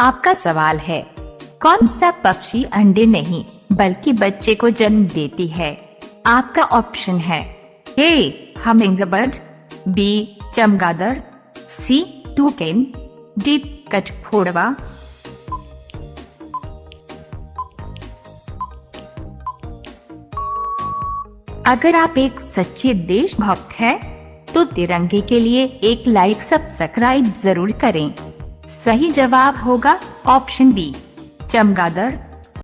आपका सवाल है, कौन सा पक्षी अंडे नहीं बल्कि बच्चे को जन्म देती है? आपका ऑप्शन है ए हमिंगबर्ड, बी चमगादड़, सी टूकेन, डी कठफोड़वा। अगर आप एक सच्चे देशभक्त हैं, तो तिरंगे के लिए एक लाइक सब्सक्राइब जरूर करें। सही जवाब होगा ऑप्शन बी चमगादड़।